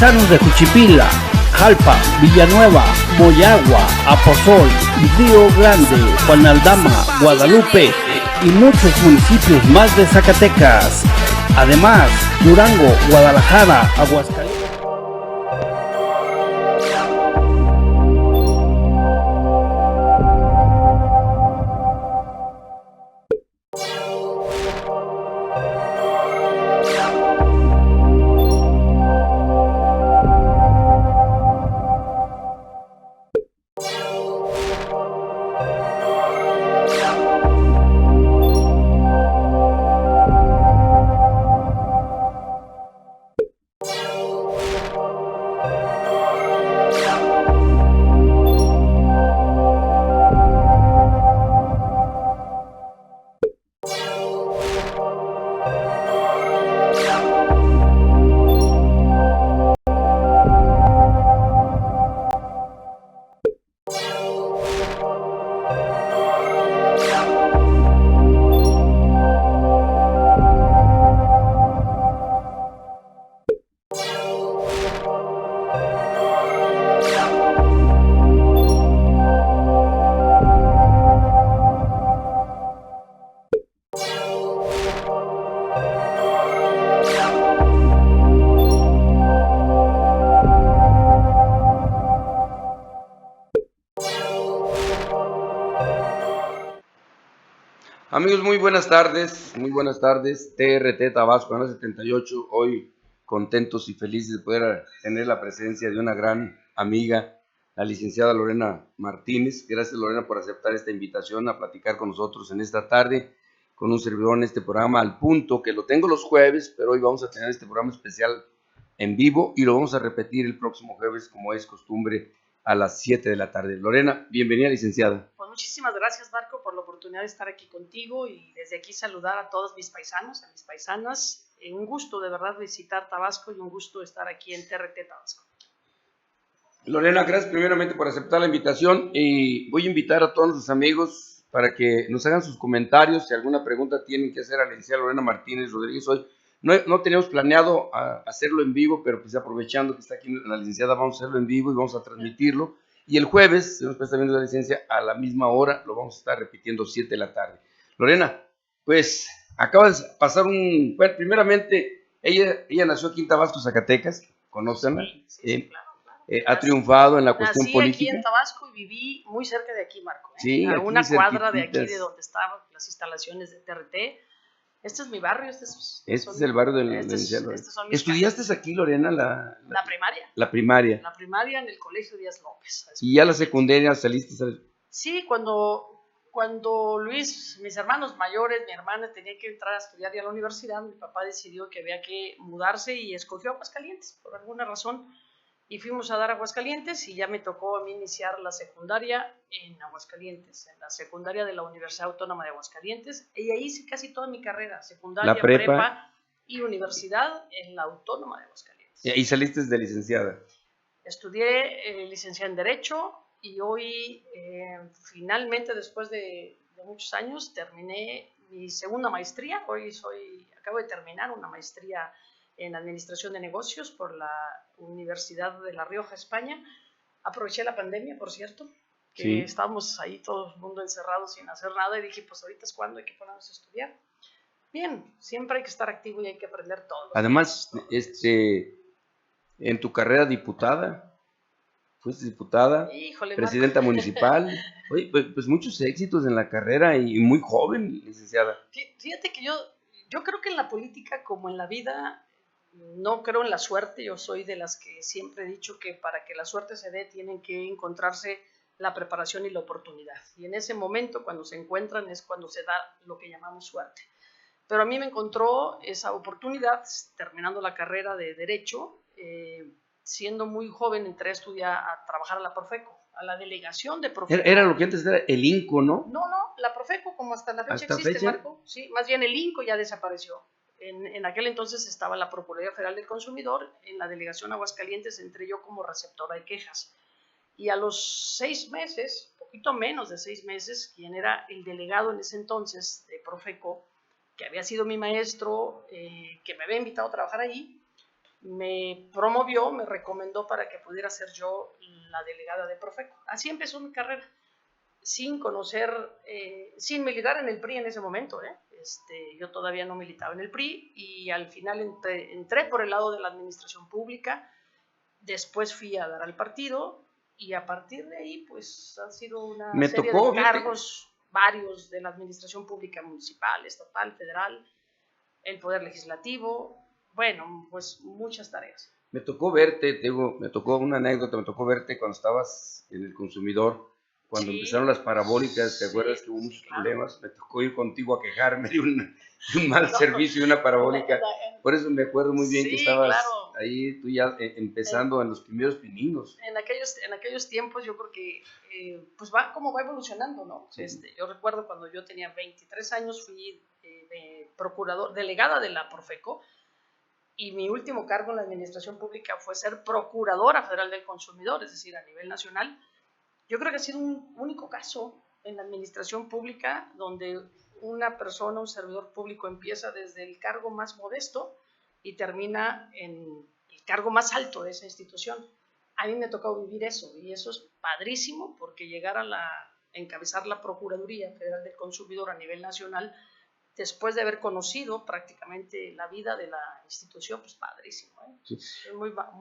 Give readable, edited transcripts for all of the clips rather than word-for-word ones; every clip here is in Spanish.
paisanos de Juchipila, Jalpa, Villanueva, Moyagua, Aposol, Río Grande, Juan Aldama, Guadalupe y muchos municipios más de Zacatecas. Además, Durango, Guadalajara, Aguascalientes. Amigos, muy buenas tardes, TRT Tabasco, Canal 78, hoy contentos y felices de poder tener la presencia de una gran amiga, la licenciada Lorena Martínez. Gracias, Lorena, por aceptar esta invitación a platicar con nosotros en esta tarde, con un servidor en este programa Al Punto, que lo tengo los jueves, pero hoy vamos a tener este programa especial en vivo y lo vamos a repetir el próximo jueves, como es costumbre, a las 7 de la tarde. Lorena, bienvenida, licenciada. Pues muchísimas gracias, Marco, por la oportunidad de estar aquí contigo y desde aquí saludar a todos mis paisanos, a mis paisanas. Un gusto de verdad visitar Tabasco y un gusto estar aquí en TRT Tabasco. Lorena, gracias primeramente por aceptar la invitación y voy a invitar a todos nuestros amigos para que nos hagan sus comentarios. Si alguna pregunta tienen que hacer a la licenciada Lorena Martínez Rodríguez hoy. No teníamos planeado hacerlo en vivo, pero pues aprovechando que está aquí la licenciada, vamos a hacerlo en vivo y vamos a transmitirlo. Y el jueves, si nos está viendo la licencia, a la misma hora, lo vamos a estar repitiendo 7 de la tarde. Lorena, pues acaba de pasar bueno, primeramente, ella nació aquí en Tabasco, Zacatecas, conócenla. Sí, claro. Ha triunfado en la cuestión política. Nací aquí en Tabasco y viví muy cerca de aquí, Marco. Sí, a una cuadra de aquí, cerquititas. de donde estaban las instalaciones de TRT. Este es mi barrio. Este es el barrio del ¿Estudiaste aquí, Lorena, la primaria? La primaria. La primaria en el Colegio Díaz López. ¿Y ya la secundaria saliste? Sí, cuando Luis, mis hermanos mayores, mi hermana tenía que entrar a estudiar ya a la universidad, mi papá decidió que había que mudarse y escogió Aguascalientes, por alguna razón. Y fuimos a dar Aguascalientes y ya me tocó a mí iniciar la secundaria en Aguascalientes, en la secundaria de la Universidad Autónoma de Aguascalientes. Y ahí hice casi toda mi carrera, secundaria, prepa y universidad en la Autónoma de Aguascalientes. ¿Y saliste de licenciada? Estudié licenciada en Derecho y hoy, finalmente, después de muchos años, terminé mi segunda maestría. Hoy acabo de terminar una maestría en Administración de Negocios por la Universidad de La Rioja, España. Aproveché la pandemia, por cierto, que estábamos ahí todo el mundo encerrados sin hacer nada y dije, pues ahorita es cuando hay que ponernos a estudiar. Bien, siempre hay que estar activo y hay que aprender todo. Además, en tu carrera diputada, fuiste diputada, Híjole, presidenta Marco. municipal. Oye, pues muchos éxitos en la carrera y muy joven, licenciada. Fíjate que yo creo que en la política, como en la vida, no creo en la suerte. Yo soy de las que siempre he dicho que para que la suerte se dé tienen que encontrarse la preparación y la oportunidad. Y en ese momento, cuando se encuentran, es cuando se da lo que llamamos suerte. Pero a mí me encontró esa oportunidad terminando la carrera de Derecho. Siendo muy joven entré a trabajar a la Profeco, a la delegación de Profeco. Era lo que antes era el INCO, ¿no? No, la Profeco, como hasta la fecha existe, Marco. Sí, más bien el INCO ya desapareció. En aquel entonces estaba la Procuraduría Federal del Consumidor, en la delegación Aguascalientes entré yo como receptora de quejas. Y a los 6 meses, poquito menos de 6 meses, quien era el delegado en ese entonces de Profeco, que había sido mi maestro, que me había invitado a trabajar ahí, me promovió, me recomendó para que pudiera ser yo la delegada de Profeco. Así empezó mi carrera, sin conocer, sin militar en el PRI en ese momento. Yo todavía no militaba en el PRI y al final entré por el lado de la administración pública, después fui a dar al partido y a partir de ahí pues han sido una serie de cargos, varios de la administración pública municipal, estatal, federal, el poder legislativo, bueno, pues muchas tareas. Me tocó verte, me tocó una anécdota, me tocó verte cuando estabas en El Consumidor, cuando empezaron las parabólicas, ¿te acuerdas que hubo muchos problemas? Me tocó ir contigo a quejarme de un mal servicio de una parabólica. Por eso me acuerdo muy bien que estabas ahí, tú ya empezando en los primeros pininos. En aquellos tiempos yo creo que pues cómo va evolucionando, ¿no? Sí. Yo recuerdo cuando yo tenía 23 años, fui delegada de la Profeco, y mi último cargo en la administración pública fue ser procuradora federal del consumidor, es decir, a nivel nacional. Yo creo que ha sido un único caso en la administración pública donde una persona, un servidor público, empieza desde el cargo más modesto y termina en el cargo más alto de esa institución. A mí me ha tocado vivir eso, y eso es padrísimo, porque llegar a encabezar la Procuraduría Federal del Consumidor a nivel nacional, después de haber conocido prácticamente la vida de la institución, pues padrísimo, ¿eh? Sí. Es muy padre.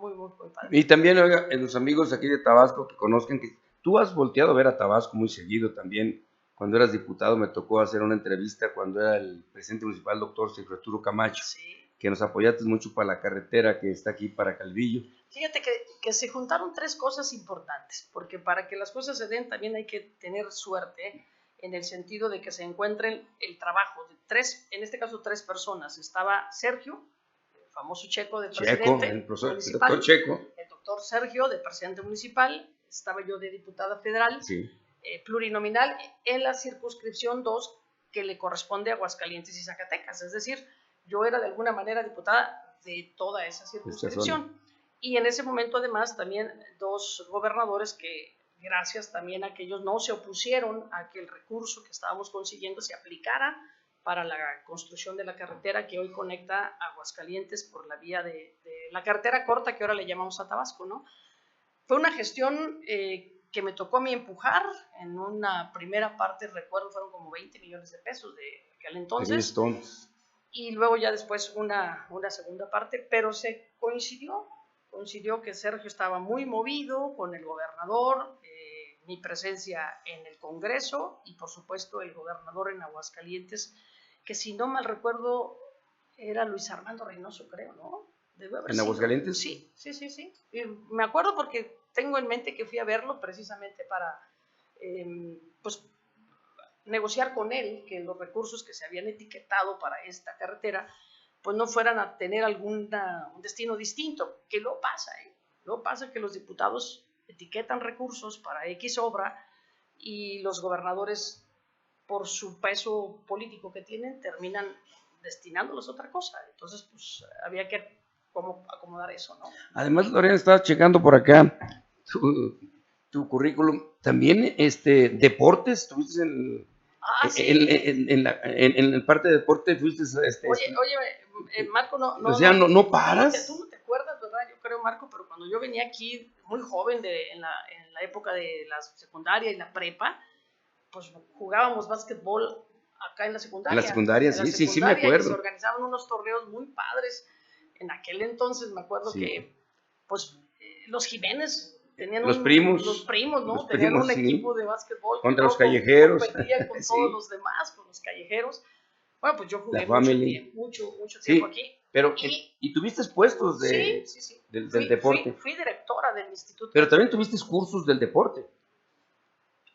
Y también, oiga, los amigos aquí de Tabasco que conozcan que tú has volteado a ver a Tabasco muy seguido también. Cuando eras diputado me tocó hacer una entrevista cuando era el presidente municipal, doctor Sergio Arturo Camacho, sí, que nos apoyaste mucho para la carretera que está aquí para Calvillo. Fíjate que se juntaron tres cosas importantes, porque para que las cosas se den también hay que tener suerte, ¿eh? En el sentido de que se encuentren el trabajo de en este caso tres personas. Estaba Sergio, el famoso Checo de presidente municipal, el doctor Checo, el doctor Sergio de presidente municipal, estaba yo de diputada federal, sí, plurinominal en la circunscripción 2 que le corresponde a Aguascalientes y Zacatecas, es decir, yo era de alguna manera diputada de toda esa circunscripción. Y en ese momento además también dos gobernadores que, gracias también a que ellos no se opusieron a que el recurso que estábamos consiguiendo se aplicara para la construcción de la carretera que hoy conecta Aguascalientes por la vía de la carretera corta que ahora le llamamos a Tabasco, ¿no? Fue una gestión que me tocó a mí empujar. En una primera parte, recuerdo, fueron como 20 millones de pesos de aquel entonces. Y luego ya después una segunda parte, pero se coincidió que Sergio estaba muy movido con el gobernador, mi presencia en el Congreso y por supuesto el gobernador en Aguascalientes, que si no mal recuerdo era Luis Armando Reynoso, creo, ¿no? ¿En Aguascalientes? Sí. Y me acuerdo porque tengo en mente que fui a verlo precisamente para pues negociar con él que los recursos que se habían etiquetado para esta carretera pues no fueran a tener un destino distinto, que lo pasa, ¿eh? Lo pasa que los diputados etiquetan recursos para X obra y los gobernadores, por su peso político que tienen, terminan destinándolos a otra cosa. Entonces, pues había que acomodar eso, ¿no? Además, Lorena, estaba checando por acá tu currículum. También deportes, tuviste en la parte de deporte, fuiste... Oye, Marco, no paras. Tú no te acuerdas, ¿verdad? Yo creo, Marco, pero cuando yo venía aquí muy joven en la época de la secundaria y la prepa, pues jugábamos básquetbol acá en la secundaria. En la secundaria, sí, me acuerdo. Y se organizaban unos torneos muy padres. En aquel entonces me acuerdo que pues los Jiménez tenían los primos, ¿no? Tenían un equipo de básquetbol contra los callejeros. Competían con todos los demás, con los callejeros. Bueno, pues yo jugué mucho tiempo aquí. Pero, ¿y tuviste puestos del deporte? Fui directora del instituto. Pero también tuviste cursos del deporte.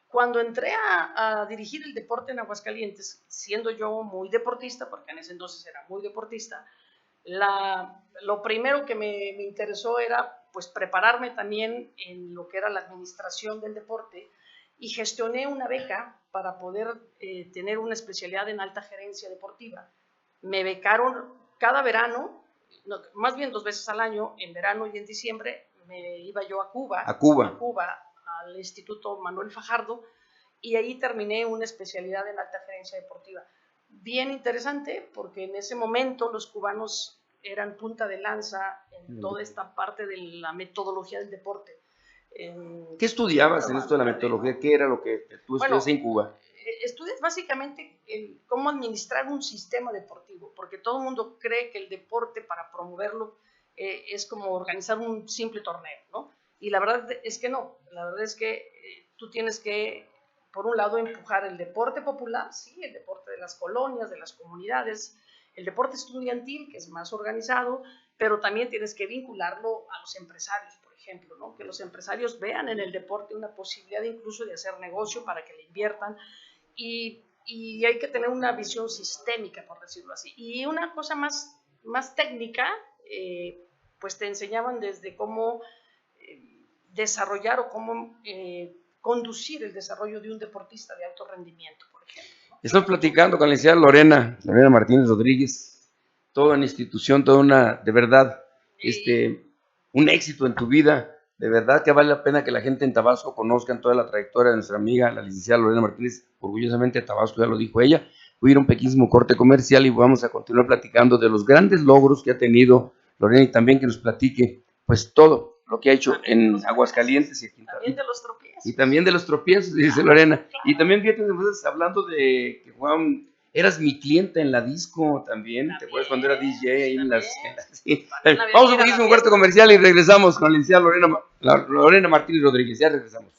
Cuando entré a dirigir el deporte en Aguascalientes, siendo yo muy deportista, porque en ese entonces era muy deportista, lo primero que me interesó era pues prepararme también en lo que era la administración del deporte, y gestioné una beca para poder tener una especialidad en alta gerencia deportiva. Me becaron cada verano, más bien 2 veces al año, en verano y en diciembre, me iba yo a Cuba, al Instituto Manuel Fajardo, y ahí terminé una especialidad en alta gerencia deportiva. Bien interesante, porque en ese momento los cubanos eran punta de lanza en toda esta parte de la metodología del deporte. ¿Qué estudiabas en esto de la metodología? ¿Qué era lo que tú estudias en Cuba? Estudias básicamente cómo administrar un sistema deportivo, porque todo el mundo cree que el deporte, para promoverlo, es como organizar un simple torneo, ¿no? Y la verdad es que no. La verdad es que tú tienes que, por un lado, empujar el deporte popular, sí, el deporte de las colonias, de las comunidades, el deporte estudiantil, que es más organizado, pero también tienes que vincularlo a los empresarios, por ejemplo, ¿no? Que los empresarios vean en el deporte una posibilidad incluso de hacer negocio para que le inviertan, y hay que tener una visión sistémica, por decirlo así. Y una cosa más técnica, pues te enseñaban desde cómo desarrollar o cómo conducir el desarrollo de un deportista de alto rendimiento, por ejemplo, ¿no? Estamos platicando con la licenciada Lorena Martínez Rodríguez, toda una institución, toda una, de verdad, un éxito en tu vida, de verdad que vale la pena que la gente en Tabasco conozcan toda la trayectoria de nuestra amiga, la licenciada Lorena Martínez, orgullosamente de Tabasco, ya lo dijo ella. Voy a ir a un pequeñísimo corte comercial y vamos a continuar platicando de los grandes logros que ha tenido Lorena, y también que nos platique, pues, todo lo que ha hecho en Aguascalientes y aquí. También de los tropiezos. Y también de los tropiezos, dice Lorena. Claro. Y también, fíjate, hablando de que Juan, eras mi clienta en la disco también. ¿Te acuerdas cuando era DJ ahí en las... Sí. Vamos a un poquísimo corte comercial y regresamos con la licenciada Lorena Martínez Rodríguez. Ya regresamos.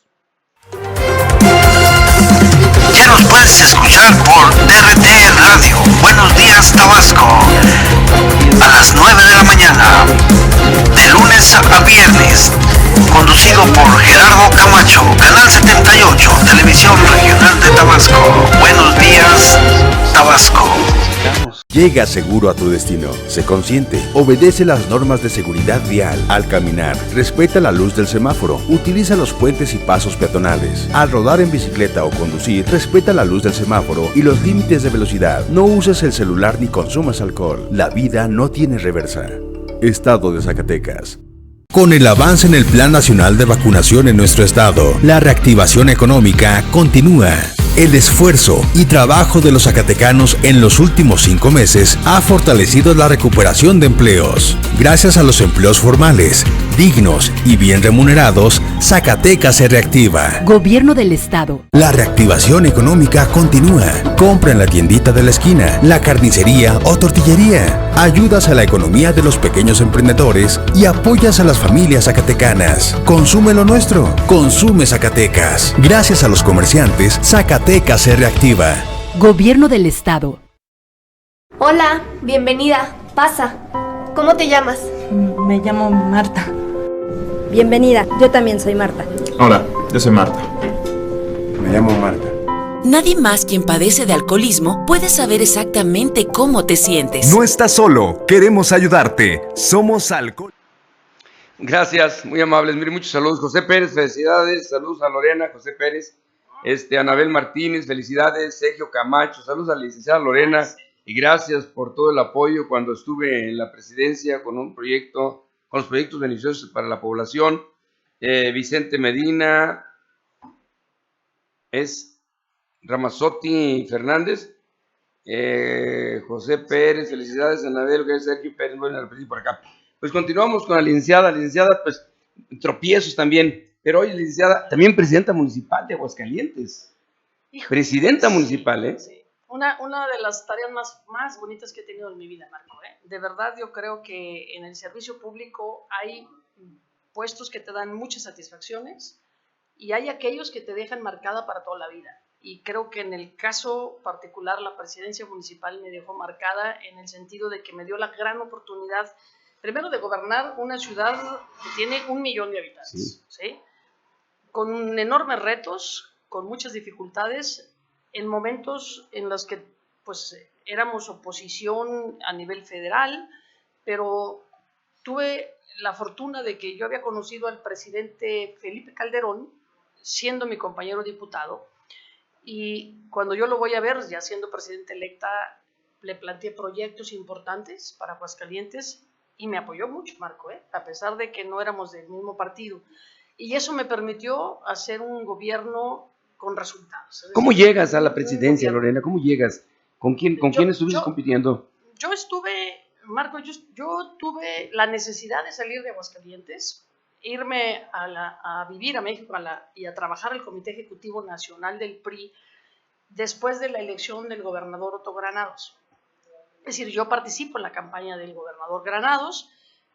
Ya nos puedes escuchar por RT Radio. Buenos días, Tabasco. A las 9 de la mañana, de lunes a viernes. Conducido por Gerardo Camacho, Canal 78, Televisión Regional de Tabasco. Buenos días, Tabasco. Llega seguro a tu destino. Sé consciente. Obedece las normas de seguridad vial. Al caminar, respeta la luz del semáforo. Utiliza los puentes y pasos peatonales. Al rodar en bicicleta o conducir, respeta la luz del semáforo y los límites de velocidad. No uses el celular ni consumas alcohol. La vida no tiene reversa. Estado de Zacatecas. Con el avance en el Plan Nacional de Vacunación en nuestro estado, la reactivación económica continúa. El esfuerzo y trabajo de los zacatecanos en los últimos 5 meses ha fortalecido la recuperación de empleos. Gracias a los empleos formales, dignos y bien remunerados, Zacatecas se reactiva. Gobierno del Estado. La reactivación económica continúa. Compra en la tiendita de la esquina, la carnicería o tortillería. Ayudas a la economía de los pequeños emprendedores y apoyas a las familias zacatecanas. Consume lo nuestro. Consume Zacatecas. Gracias a los comerciantes, Zacatecas se reactiva. Gobierno del Estado. Hola, bienvenida. Pasa. ¿Cómo te llamas? Me llamo Marta. Bienvenida, yo también soy Marta. Hola, yo soy Marta. Me llamo Marta. Nadie más quien padece de alcoholismo puede saber exactamente cómo te sientes. No estás solo, queremos ayudarte. Somos Alcohol. Gracias, muy amables. Mire, muchos saludos. José Pérez, felicidades. Saludos a Lorena, José Pérez. Anabel Martínez, felicidades. Sergio Camacho, saludos a la licenciada Lorena. Y gracias por todo el apoyo cuando estuve en la presidencia con un proyecto, con los proyectos beneficiosos para la población. Vicente Medina, Ramazotti Fernández, José Pérez, felicidades, Anabel, Sergio Pérez, bueno, a repetir por acá. Pues continuamos con la licenciada, pues tropiezos también, pero hoy licenciada, también presidenta municipal de Aguascalientes. Híjole, presidenta municipal, ¿eh? Sí. Una de las tareas más bonitas que he tenido en mi vida, Marco, ¿eh? De verdad yo creo que en el servicio público hay puestos que te dan muchas satisfacciones y hay aquellos que te dejan marcada para toda la vida. Y creo que en el caso particular la presidencia municipal me dejó marcada en el sentido de que me dio la gran oportunidad, primero, de gobernar una ciudad que tiene 1 millón de habitantes, ¿sí? Con enormes retos, con muchas dificultades, en momentos en los que pues éramos oposición a nivel federal, pero tuve la fortuna de que yo había conocido al presidente Felipe Calderón, siendo mi compañero diputado, y cuando yo lo voy a ver, ya siendo presidente electa, le planteé proyectos importantes para Aguascalientes y me apoyó mucho, Marco, a pesar de que no éramos del mismo partido. Y eso me permitió hacer un gobierno con resultados. ¿Cómo llegas a la presidencia, Lorena? ¿Cómo llegas? ¿Con quién estuviste compitiendo? Yo estuve Marco, yo tuve la necesidad de salir de Aguascalientes, irme a vivir a México y a trabajar al Comité Ejecutivo Nacional del PRI después de la elección del gobernador Otto Granados. Es decir, yo participo en la campaña del gobernador Granados,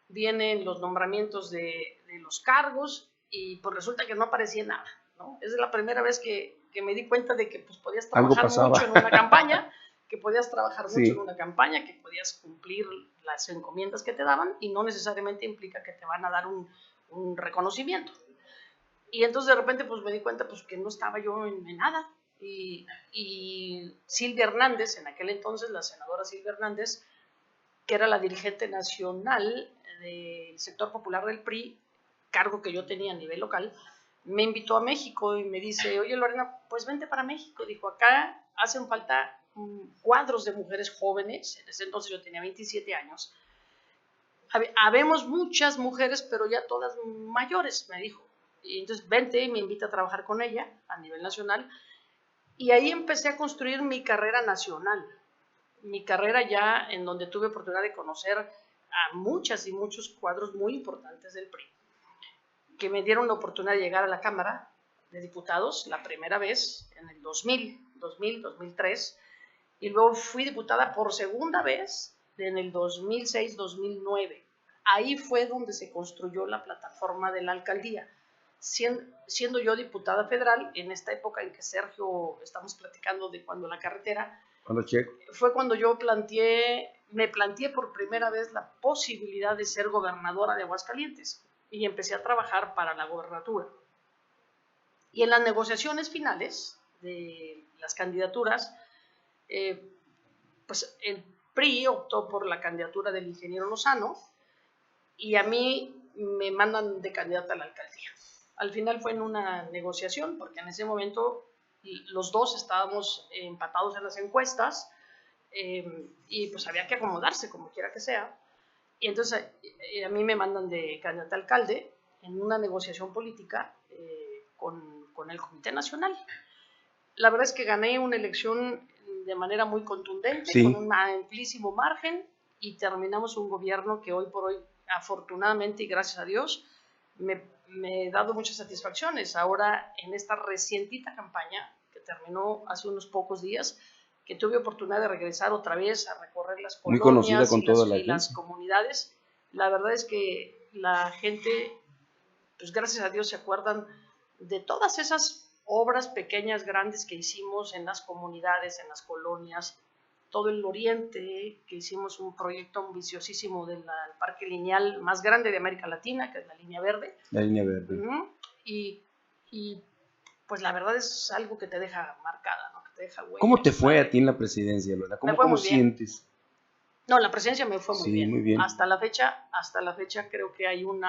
vienen los nombramientos de los cargos y pues resulta que no aparecía nada, ¿no? Es la primera vez que me di cuenta de que pues, podías trabajar mucho en una campaña, que podías cumplir las encomiendas que te daban y no necesariamente implica que te van a dar un reconocimiento. Y entonces de repente pues me di cuenta pues que no estaba yo en nada. Y Silvia Hernández, en aquel entonces la senadora Silvia Hernández, que era la dirigente nacional del sector popular del PRI, cargo que yo tenía a nivel local, me invitó a México y me dice, oye Lorena, pues vente para México. Dijo, acá hacen falta cuadros de mujeres jóvenes, en ese entonces yo tenía 27 años, habemos muchas mujeres, pero ya todas mayores, me dijo. Y entonces vente y me invita a trabajar con ella a nivel nacional. Y ahí empecé a construir mi carrera nacional, mi carrera ya en donde tuve oportunidad de conocer a muchas y muchos cuadros muy importantes del PRI, que me dieron la oportunidad de llegar a la Cámara de Diputados la primera vez en el 2003, y luego fui diputada por segunda vez en el 2006-2009. Ahí fue donde se construyó la plataforma de la alcaldía. Siendo yo diputada federal, en esta época en que Sergio, estamos platicando de cuando la carretera, fue cuando yo me planteé por primera vez la posibilidad de ser gobernadora de Aguascalientes y empecé a trabajar para la gobernatura. Y en las negociaciones finales de las candidaturas, pues el PRI optó por la candidatura del ingeniero Lozano y a mí me mandan de candidata a la alcaldía. Al final fue en una negociación, porque en ese momento los dos estábamos empatados en las encuestas y pues había que acomodarse como quiera que sea. Y entonces a mí me mandan de candidata a alcalde en una negociación política con el Comité Nacional. La verdad es que gané una elección de manera muy contundente, sí, con un amplísimo margen, y terminamos un gobierno que hoy por hoy, afortunadamente y gracias a Dios, me he dado muchas satisfacciones. Ahora, en esta recientita campaña, que terminó hace unos pocos días, que tuve oportunidad de regresar otra vez a recorrer las colonias, muy conocida con toda las comunidades, la verdad es que la gente, pues gracias a Dios, se acuerdan de todas esas obras pequeñas, grandes que hicimos en las comunidades, en las colonias, todo el oriente, que hicimos un proyecto ambiciosísimo del parque lineal más grande de América Latina, que es la Línea Verde. La Línea Verde. Y pues la verdad es algo que te deja marcada, ¿no? Que te deja huella. ¿Cómo te fue a ti en la presidencia, Lola? ¿Cómo sientes? No, la presidencia me fue muy bien. Muy bien. Hasta la fecha creo que hay un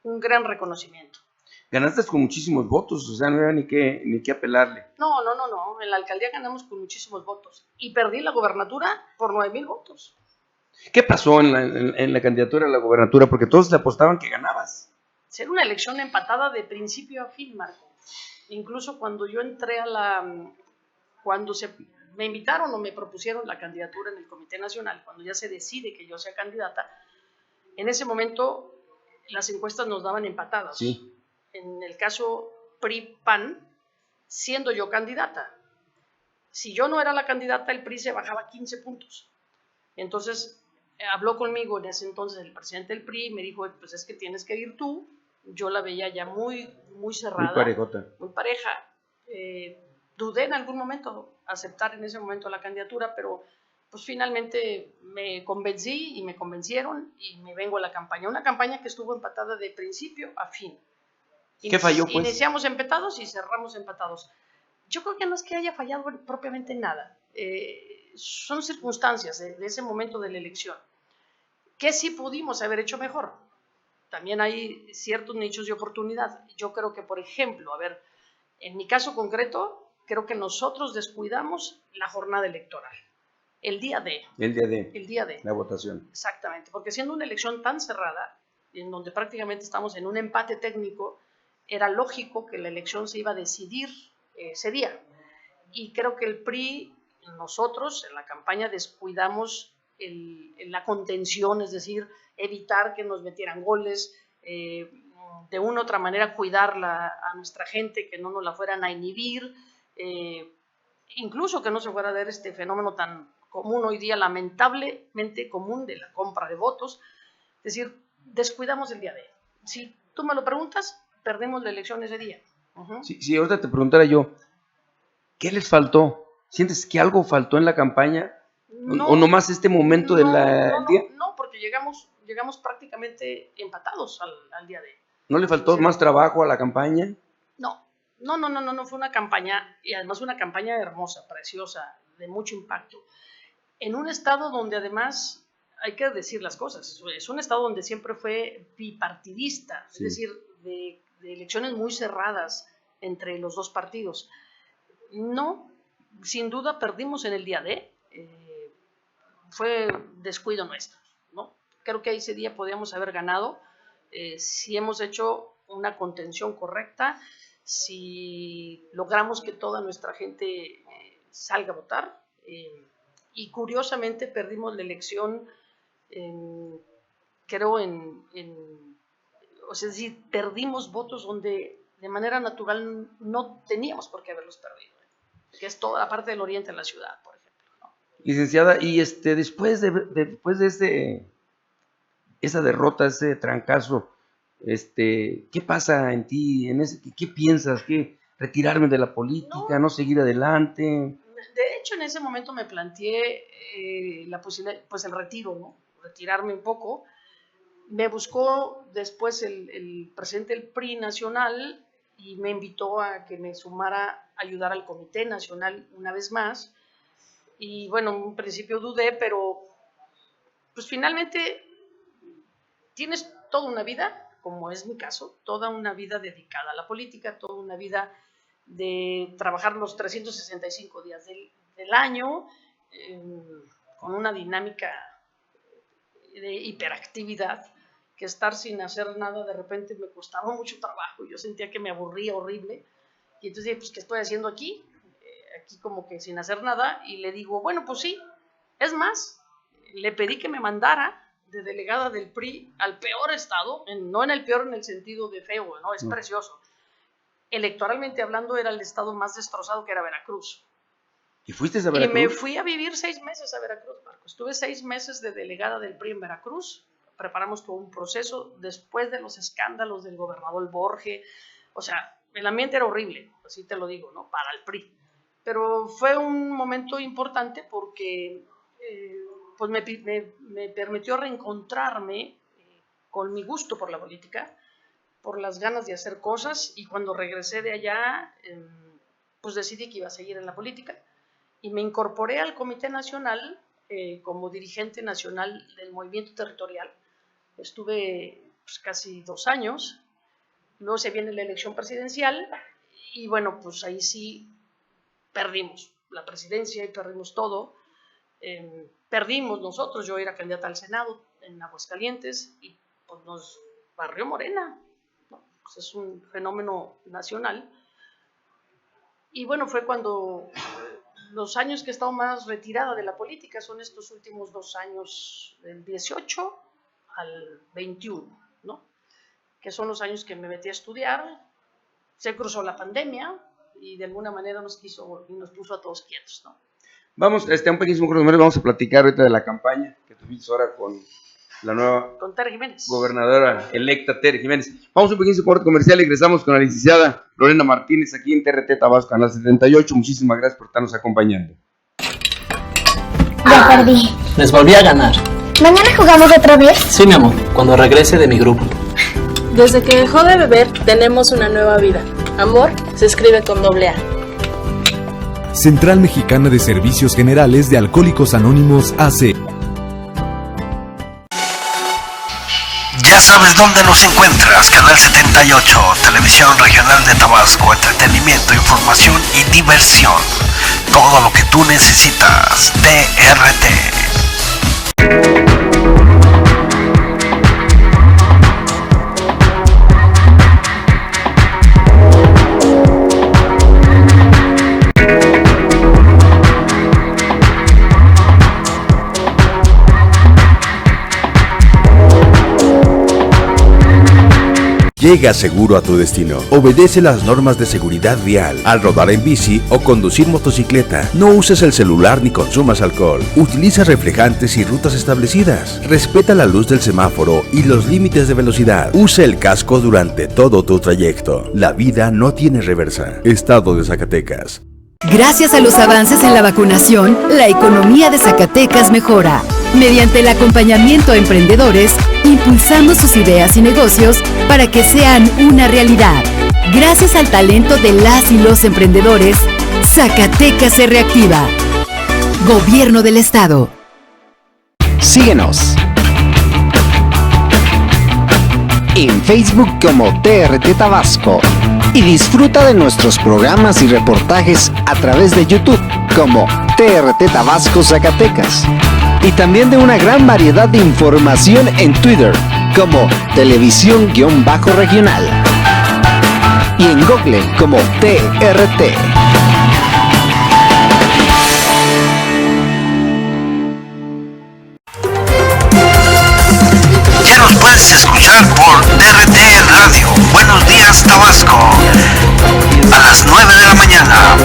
gran reconocimiento. Ganaste con muchísimos votos, o sea, no era ni qué apelarle. No, en la alcaldía ganamos con muchísimos votos y perdí la gobernatura por 9,000 votos. ¿Qué pasó en la candidatura a la gobernatura? Porque todos le apostaban que ganabas. Era una elección empatada de principio a fin, Marco. Incluso cuando yo entré cuando me invitaron o me propusieron la candidatura en el Comité Nacional, cuando ya se decide que yo sea candidata, en ese momento las encuestas nos daban empatadas. Sí. En el caso PRI-PAN, siendo yo candidata. Si yo no era la candidata, el PRI se bajaba 15 puntos. Entonces, habló conmigo en ese entonces el presidente del PRI y me dijo, pues es que tienes que ir tú. Yo la veía ya muy, muy cerrada. Muy parejota. Muy pareja. Dudé en algún momento aceptar en ese momento la candidatura, pero pues finalmente me convencí y me convencieron y me vengo a la campaña. Una campaña que estuvo empatada de principio a fin. ¿Qué falló, pues? Iniciamos empatados y cerramos empatados. Yo creo que no es que haya fallado propiamente nada. Son circunstancias de ese momento de la elección. ¿Qué sí pudimos haber hecho mejor? También hay ciertos nichos de oportunidad. Yo creo que, por ejemplo, en mi caso concreto, creo que nosotros descuidamos la jornada electoral. El día de. La votación. Exactamente, porque siendo una elección tan cerrada, en donde prácticamente estamos en un empate técnico, era lógico que la elección se iba a decidir ese día. Y creo que el PRI, nosotros en la campaña descuidamos la contención, es decir, evitar que nos metieran goles, de una u otra manera cuidar a nuestra gente, que no nos la fueran a inhibir, incluso que no se fuera a dar este fenómeno tan común hoy día, lamentablemente común, de la compra de votos. Es decir, descuidamos el día D. Si tú me lo preguntas, perdemos la elección ese día. Si ahorita te preguntara yo, ¿qué les faltó? ¿Sientes que algo faltó en la campaña? No, ¿O nomás este momento del día? No, porque llegamos prácticamente empatados al día D. ¿No le faltó más trabajo a la campaña? No, fue una campaña, y además una campaña hermosa, preciosa, de mucho impacto. En un estado donde además, hay que decir las cosas, es un estado donde siempre fue bipartidista, sí. Es decir, de elecciones muy cerradas entre los dos partidos. No, sin duda perdimos en el día D, fue descuido nuestro, ¿no? Creo que ese día podíamos haber ganado si hemos hecho una contención correcta, si logramos que toda nuestra gente salga a votar, y curiosamente perdimos la elección, creo, o sea, es decir, perdimos votos donde de manera natural no teníamos por qué haberlos perdido, que es toda la parte del oriente de la ciudad, por ejemplo, ¿no? Licenciada, y después de esa derrota, ese trancazo, ¿qué pasa en ti? ¿Qué piensas? ¿Retirarme de la política? ¿No seguir adelante? De hecho, en ese momento me planteé la posibilidad, pues el retiro, ¿no? Retirarme un poco. Me buscó después el presidente del PRI nacional y me invitó a que me sumara a ayudar al Comité Nacional una vez más. Y bueno, en un principio dudé, pero pues finalmente tienes toda una vida, como es mi caso, toda una vida dedicada a la política, toda una vida de trabajar los 365 días del año, con una dinámica de hiperactividad, que estar sin hacer nada de repente me costaba mucho trabajo. Yo sentía que me aburría horrible, y entonces dije, pues, ¿qué estoy haciendo aquí? Aquí como que sin hacer nada, y le digo, bueno, pues sí, es más, le pedí que me mandara de delegada del PRI al peor estado, no en el peor en el sentido de feo, no, es precioso. Electoralmente hablando, era el estado más destrozado, que era Veracruz. ¿Y fuiste a Veracruz? Y me fui a vivir 6 meses a Veracruz, Marco. Estuve 6 meses de delegada del PRI en Veracruz. Preparamos todo un proceso después de los escándalos del gobernador Borge. O sea, el ambiente era horrible, así te lo digo, ¿no? Para el PRI. Pero fue un momento importante porque pues me permitió reencontrarme con mi gusto por la política, por las ganas de hacer cosas, y cuando regresé de allá, pues decidí que iba a seguir en la política, y me incorporé al Comité Nacional como dirigente nacional del movimiento territorial. Estuve pues, casi 2 años, luego se viene la elección presidencial, y bueno, pues ahí sí perdimos la presidencia y perdimos todo. Perdimos nosotros, yo era candidata al Senado en Aguascalientes, y pues nos barrió Morena, ¿no? Pues es un fenómeno nacional. Y bueno, fue cuando los años que he estado más retirada de la política son estos últimos 2 años, del 18 al 21, ¿no? Que son los años que me metí a estudiar. Se cruzó la pandemia y de alguna manera nos puso a todos quietos, ¿no? Vamos, un pequeño corte, vamos a platicar ahorita de la campaña que tuviste ahora con la nueva gobernadora electa, Tere Jiménez. Vamos a un pequeño corte comercial y regresamos con la licenciada Lorena Martínez aquí en TRT Tabasco, Canal 78. Muchísimas gracias por estarnos acompañando. Ya perdí. Les volví a ganar. ¿Mañana jugamos otra vez? Sí, mi amor, cuando regrese de mi grupo. Desde que dejó de beber, tenemos una nueva vida. Amor se escribe con doble A. Central Mexicana de Servicios Generales de Alcohólicos Anónimos AC. Ya sabes dónde nos encuentras. Canal 78, Televisión Regional de Tabasco, entretenimiento, información y diversión. Todo lo que tú necesitas. TRT. Llega seguro a tu destino. Obedece las normas de seguridad vial. Al rodar en bici o conducir motocicleta, no uses el celular ni consumas alcohol. Utiliza reflejantes y rutas establecidas. Respeta la luz del semáforo y los límites de velocidad. Usa el casco durante todo tu trayecto. La vida no tiene reversa. Estado de Zacatecas. Gracias a los avances en la vacunación, la economía de Zacatecas mejora. Mediante el acompañamiento a emprendedores, impulsamos sus ideas y negocios para que sean una realidad. Gracias al talento de las y los emprendedores, Zacatecas se reactiva. Gobierno del Estado. Síguenos en Facebook como TRT Tabasco y disfruta de nuestros programas y reportajes a través de YouTube como TRT Tabasco Zacatecas y también de una gran variedad de información en Twitter como Televisión-Regional y en Google como TRT. Ya nos puedes escuchar por TRT Radio. Buenos días, Tabasco. A las 9 de la mañana,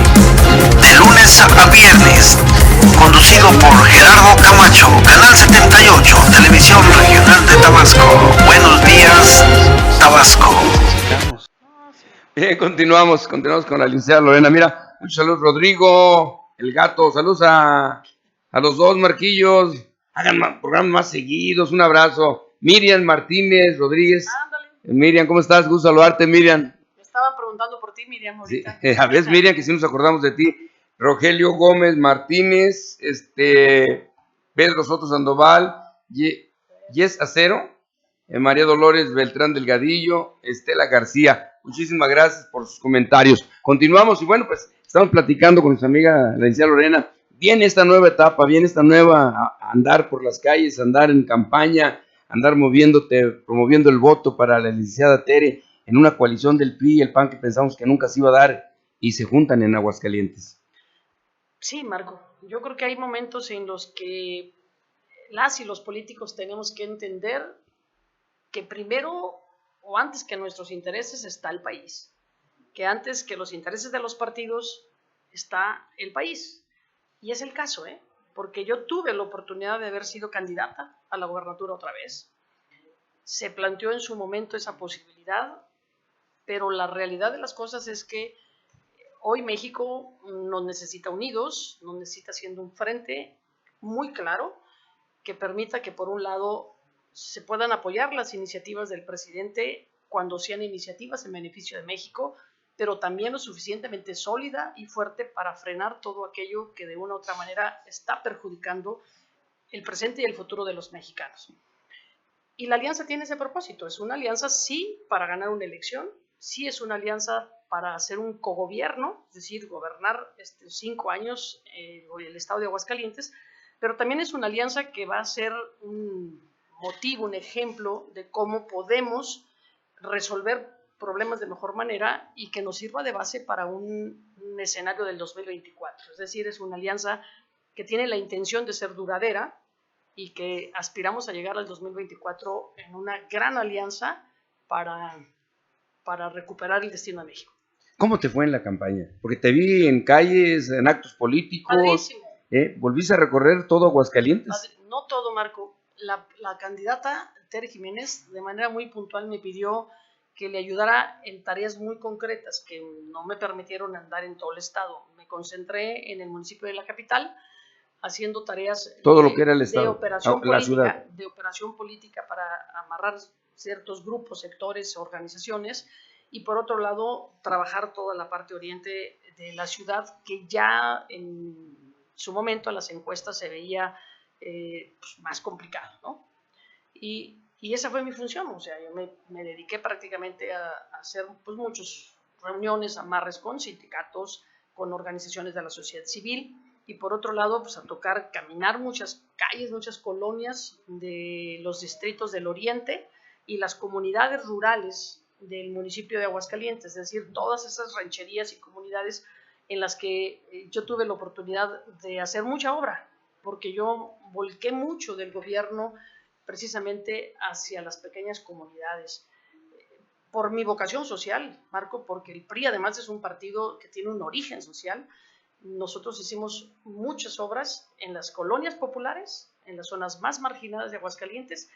de lunes a viernes. Conducido por Gerardo Camacho, Canal 78, Televisión Regional de Tabasco. Buenos días, Tabasco. Bien, continuamos con la licenciada Lorena. Mira, muchos saludos, Rodrigo, el gato, saludos a los dos Marquillos. Hagan programas más seguidos, un abrazo. Miriam Martínez Rodríguez. Ándale. Miriam, ¿cómo estás? Gusto saludarte, Miriam. Me estaban preguntando por ti, Miriam, ahorita. Sí. A ver, Miriam, que sí nos acordamos de ti. Rogelio Gómez Martínez, Pedro Soto Sandoval, Yes Acero, María Dolores Beltrán Delgadillo, Estela García. Muchísimas gracias por sus comentarios. Continuamos y bueno, pues estamos platicando con nuestra amiga la licenciada Lorena. Viene esta nueva etapa, viene esta nueva andar por las calles, andar en campaña, andar promoviendo el voto para la licenciada Tere en una coalición del PRI y el PAN que pensamos que nunca se iba a dar y se juntan en Aguascalientes. Sí, Marco, yo creo que hay momentos en los que las y los políticos tenemos que entender que primero o antes que nuestros intereses está el país, que antes que los intereses de los partidos está el país. Y es el caso, porque yo tuve la oportunidad de haber sido candidata a la gobernatura otra vez. Se planteó en su momento esa posibilidad, pero la realidad de las cosas es que hoy México nos necesita unidos, nos necesita siendo un frente muy claro que permita que por un lado se puedan apoyar las iniciativas del presidente cuando sean iniciativas en beneficio de México, pero también lo suficientemente sólida y fuerte para frenar todo aquello que de una u otra manera está perjudicando el presente y el futuro de los mexicanos. Y la alianza tiene ese propósito, es una alianza sí para ganar una elección, sí es una alianza para hacer un cogobierno, es decir, gobernar 5 años el estado de Aguascalientes, pero también es una alianza que va a ser un motivo, un ejemplo de cómo podemos resolver problemas de mejor manera y que nos sirva de base para un escenario del 2024. Es decir, es una alianza que tiene la intención de ser duradera y que aspiramos a llegar al 2024 en una gran alianza para recuperar el destino de México. ¿Cómo te fue en la campaña? Porque te vi en calles, en actos políticos. Padrísimo. ¿Volviste a recorrer todo Aguascalientes? No todo, Marco. La candidata Tere Jiménez de manera muy puntual me pidió que le ayudara en tareas muy concretas que no me permitieron andar en todo el estado. Me concentré en el municipio de la capital haciendo tareas todo lo que era el estado, de operación la ciudad. De operación política para amarrar ciertos grupos, sectores, organizaciones, y por otro lado trabajar toda la parte oriente de la ciudad que ya en su momento a las encuestas se veía más complicado, ¿no? Y esa fue mi función, o sea, yo me dediqué prácticamente a hacer pues muchas reuniones, amarres con sindicatos, con organizaciones de la sociedad civil, y por otro lado pues a caminar muchas calles, muchas colonias de los distritos del oriente y las comunidades rurales del municipio de Aguascalientes, es decir, todas esas rancherías y comunidades en las que yo tuve la oportunidad de hacer mucha obra, porque yo volqué mucho del gobierno precisamente hacia las pequeñas comunidades. por mi vocación social, Marco, porque el PRI además es un partido que tiene un origen social. Nosotros hicimos muchas obras en las colonias populares, en las zonas más marginadas de Aguascalientes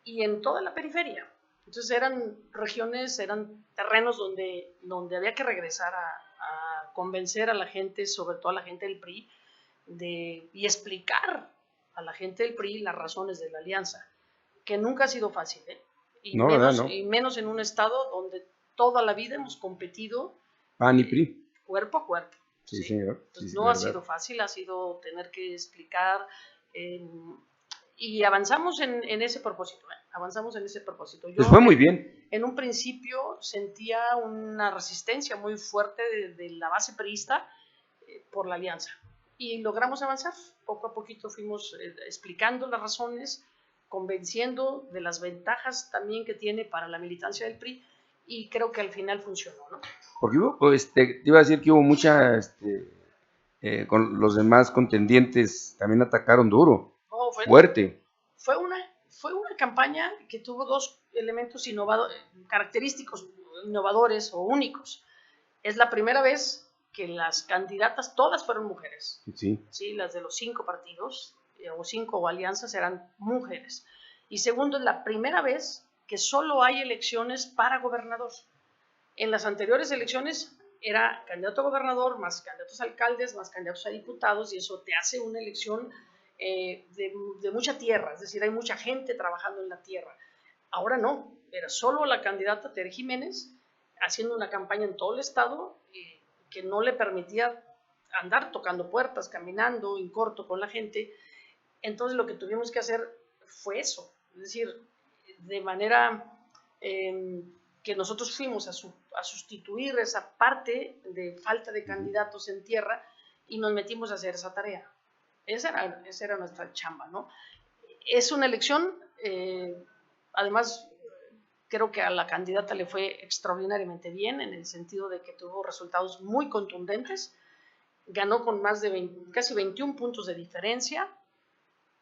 y en toda la periferia. Entonces eran regiones, eran terrenos donde había que regresar a convencer a la gente, sobre todo a la gente del PRI, y explicar a la gente del PRI las razones de la alianza, que nunca ha sido fácil, ¿eh? Y menos en un estado donde toda la vida hemos competido PAN y PRI. Cuerpo a cuerpo. Sí, señor. Entonces, no ha sido fácil, ha sido tener que explicar y avanzamos en ese propósito. Avanzamos en ese propósito. Pues fue muy bien. En un principio sentía una resistencia muy fuerte de la base priista por la alianza y logramos avanzar. Poco a poquito fuimos explicando las razones, convenciendo de las ventajas también que tiene para la militancia del PRI y creo que al final funcionó, ¿no? Porque te iba a decir que hubo mucha, con los demás contendientes también atacaron duro, fuerte. Fue una campaña que tuvo dos elementos característicos, innovadores o únicos. Es la primera vez que las candidatas todas fueron mujeres. Sí, las de los 5 partidos o 5 alianzas eran mujeres. Y segundo, es la primera vez que solo hay elecciones para gobernador. En las anteriores elecciones era candidato a gobernador, más candidatos a alcaldes, más candidatos a diputados, y eso te hace una elección de mucha tierra, es decir, hay mucha gente trabajando en la tierra. Ahora no, era solo la candidata Tere Jiménez haciendo una campaña en todo el estado que no le permitía andar tocando puertas, caminando en corto con la gente. Entonces lo que tuvimos que hacer fue eso, es decir, de manera que nosotros fuimos a sustituir esa parte de falta de candidatos en tierra y nos metimos a hacer esa tarea. Esa era nuestra chamba, ¿no? Es una elección, además creo que a la candidata le fue extraordinariamente bien en el sentido de que tuvo resultados muy contundentes, ganó con más de casi 21 puntos de diferencia,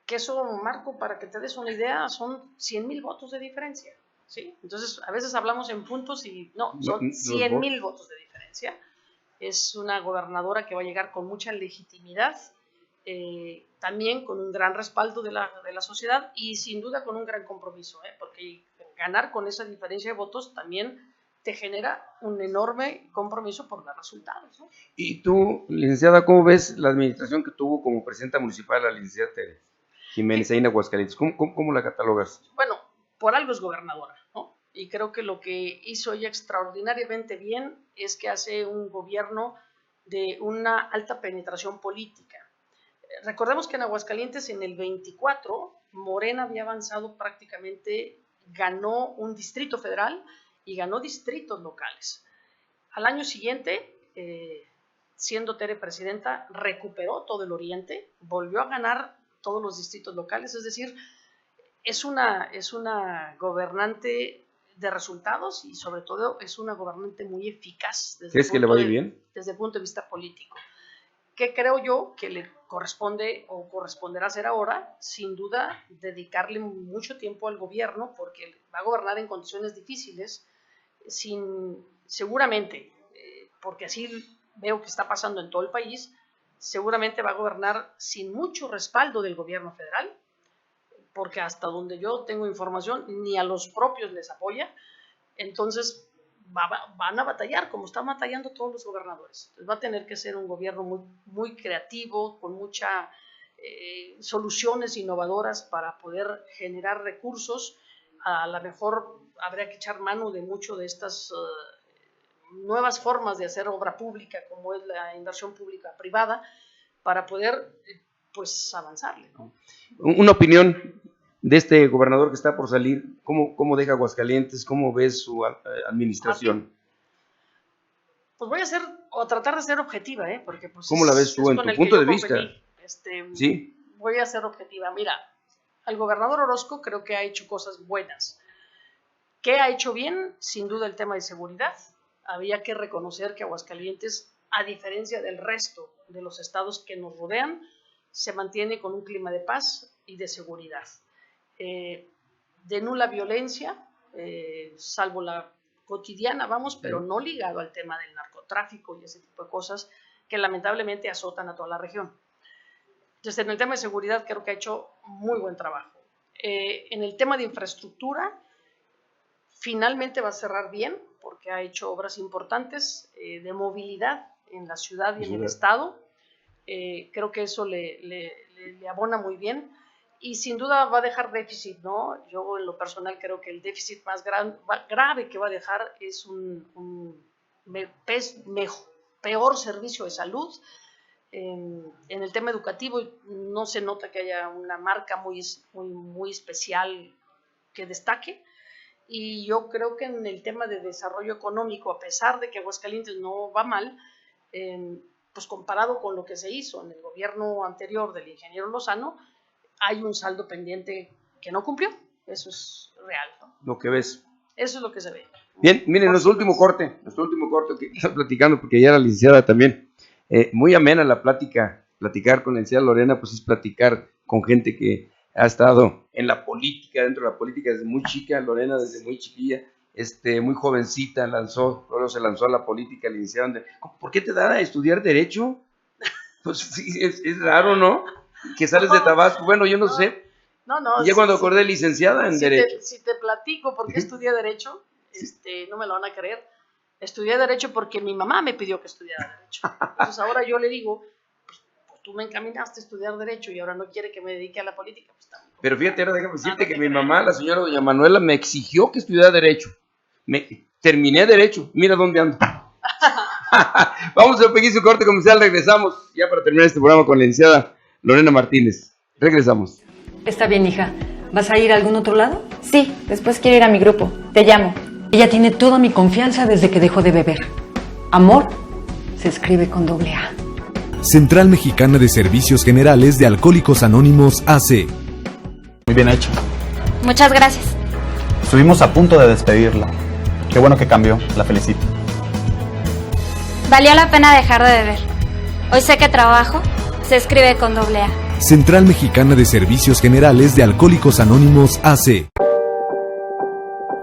que eso, Marco, para que te des una idea, son 100,000 votos de diferencia, ¿sí? Entonces, a veces hablamos en puntos y no, son 100,000 votos de diferencia. Es una gobernadora que va a llegar con mucha legitimidad, también con un gran respaldo de la sociedad y sin duda con un gran compromiso, porque ganar con esa diferencia de votos también te genera un enorme compromiso por dar resultados, ¿no? Y tú, licenciada, ¿cómo ves la administración que tuvo como presidenta municipal la licenciada Tere Jiménez ahí en Aguascalientes? ¿Cómo la catalogas? Bueno, por algo es gobernadora, ¿no? Y creo que lo que hizo ella extraordinariamente bien es que hace un gobierno de una alta penetración política. Recordemos que en Aguascalientes en el 24 Morena había avanzado prácticamente, ganó un distrito federal y ganó distritos locales. Al año siguiente, siendo Tere presidenta, recuperó todo el oriente, volvió a ganar todos los distritos locales, es decir, es una gobernante de resultados y sobre todo es una gobernante muy eficaz. ¿Crees que le va a ir bien? Desde el punto de vista político. ¿Qué creo yo que le corresponde o corresponderá hacer ahora? Sin duda, dedicarle mucho tiempo al gobierno porque va a gobernar en condiciones difíciles, seguramente, porque así veo que está pasando en todo el país, seguramente va a gobernar sin mucho respaldo del gobierno federal, porque hasta donde yo tengo información, ni a los propios les apoya, entonces van a batallar como están batallando todos los gobernadores. Entonces va a tener que ser un gobierno muy, muy creativo, con muchas soluciones innovadoras para poder generar recursos. A lo mejor habría que echar mano de mucho de estas nuevas formas de hacer obra pública, como es la inversión pública privada, para poder pues avanzarle, ¿no? Una opinión de este gobernador que está por salir, ¿cómo deja Aguascalientes? ¿Cómo ves su administración? Pues voy a tratar de ser objetiva, porque pues ¿cómo la ves tú en tu punto de vista? Sí. Voy a ser objetiva. Mira, el gobernador Orozco creo que ha hecho cosas buenas. ¿Qué ha hecho bien? Sin duda el tema de seguridad. Había que reconocer que Aguascalientes, a diferencia del resto de los estados que nos rodean, se mantiene con un clima de paz y de seguridad. De nula violencia, salvo la cotidiana, vamos, pero no ligado al tema del narcotráfico y ese tipo de cosas que lamentablemente azotan a toda la región. Entonces, en el tema de seguridad creo que ha hecho muy buen trabajo. En el tema de infraestructura, finalmente va a cerrar bien, porque ha hecho obras importantes de movilidad en la ciudad y en el estado. Creo que eso le abona muy bien. Y sin duda va a dejar déficit, ¿no? Yo en lo personal creo que el déficit más grave que va a dejar es peor servicio de salud. En el tema educativo no se nota que haya una marca muy especial que destaque. Y yo creo que en el tema de desarrollo económico, a pesar de que Aguascalientes no va mal, pues comparado con lo que se hizo en el gobierno anterior del ingeniero Lozano, hay un saldo pendiente que no cumplió. Eso es real, ¿no? Lo que ves. Eso es lo que se ve. Bien, miren, nuestro último corte que está platicando, porque ya la licenciada también, muy amena la plática, platicar con la licenciada Lorena, pues es platicar con gente que ha estado en la política, dentro de la política desde muy chica. Lorena desde muy chiquilla, muy jovencita, luego se lanzó a la política, licenciada. ¿Por qué te da a estudiar Derecho? Pues sí, es raro, ¿no? Que sales de Tabasco, bueno, yo no sé. No, y ya cuando acordé licenciada en Derecho. Si te platico por qué estudié Derecho, no me lo van a creer. Estudié Derecho porque mi mamá me pidió que estudiara Derecho. Entonces ahora yo le digo, pues tú me encaminaste a estudiar Derecho y ahora no quiere que me dedique a la política. Pues, pero fíjate, ahora déjame decirte que mi mamá, la señora doña Manuela, me exigió que estudiara Derecho. Terminé Derecho, mira dónde ando. Vamos a un pequeño corte comercial, regresamos ya para terminar este programa con la licenciada Lorena Martínez. Regresamos. Está bien, hija. ¿Vas a ir a algún otro lado? Sí, después quiero ir a mi grupo. Te llamo. Ella tiene toda mi confianza desde que dejó de beber. Amor se escribe con doble A. Central Mexicana de Servicios Generales de Alcohólicos Anónimos AC. Muy bien hecho. Muchas gracias. Estuvimos a punto de despedirla. Qué bueno que cambió, la felicito. Valió la pena dejar de beber. Hoy sé que trabajo se escribe con doble A. Central Mexicana de Servicios Generales de Alcohólicos Anónimos AC.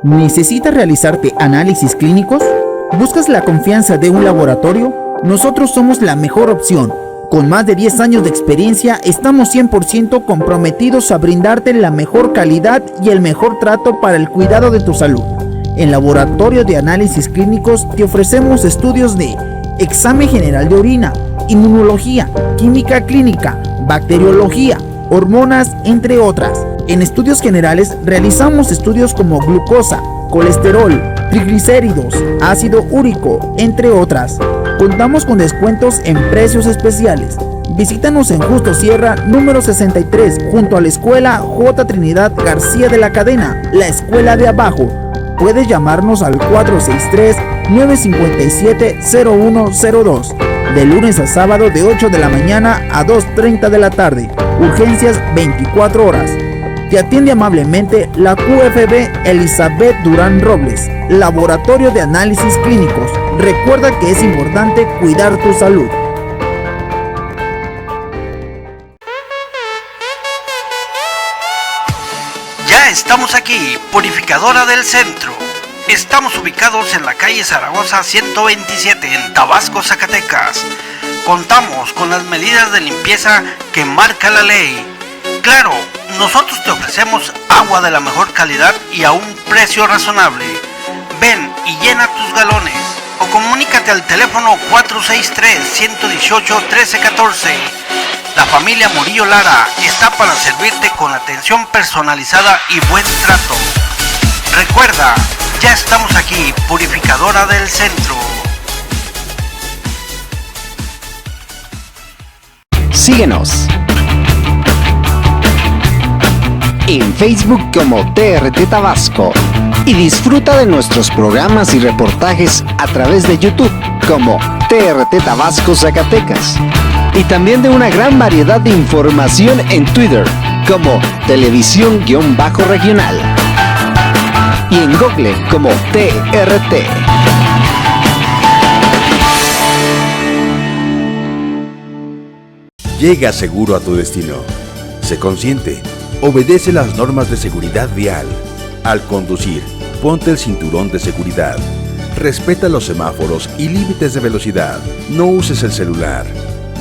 ¿Necesitas realizarte análisis clínicos? ¿Buscas la confianza de un laboratorio? Nosotros somos la mejor opción. Con más de 10 años de experiencia, estamos 100% comprometidos a brindarte la mejor calidad y el mejor trato para el cuidado de tu salud. En Laboratorio de Análisis Clínicos te ofrecemos estudios de examen general de orina, inmunología, química clínica, bacteriología, hormonas, entre otras. En estudios generales realizamos estudios como glucosa, colesterol, triglicéridos, ácido úrico, entre otras. Contamos con descuentos en precios especiales. Visítanos en Justo Sierra, número 63, junto a la Escuela J. Trinidad García de la Cadena, la Escuela de Abajo. Puedes llamarnos al 463-957-0102. De lunes a sábado de 8 de la mañana a 2:30 de la tarde. Urgencias 24 horas. Te atiende amablemente la QFB Elizabeth Durán Robles, Laboratorio de Análisis Clínicos. Recuerda que es importante cuidar tu salud. Ya estamos aquí, Purificadora del Centro. Estamos ubicados en la calle Zaragoza 127 en Tabasco, Zacatecas. Contamos con las medidas de limpieza que marca la ley. Claro, nosotros te ofrecemos agua de la mejor calidad y a un precio razonable. Ven y llena tus galones o comunícate al teléfono 463-118-1314. La familia Murillo Lara está para servirte con atención personalizada y buen trato. Recuerda, ya estamos aquí, Purificadora del Centro. Síguenos en Facebook como TRT Tabasco y disfruta de nuestros programas y reportajes a través de YouTube como TRT Tabasco Zacatecas y también de una gran variedad de información en Twitter como Televisión-Regional y en Google como TRT. Llega seguro a tu destino. Sé consciente. Obedece las normas de seguridad vial. Al conducir, Ponte el cinturón de seguridad. Respeta los semáforos y límites de velocidad. No uses el celular.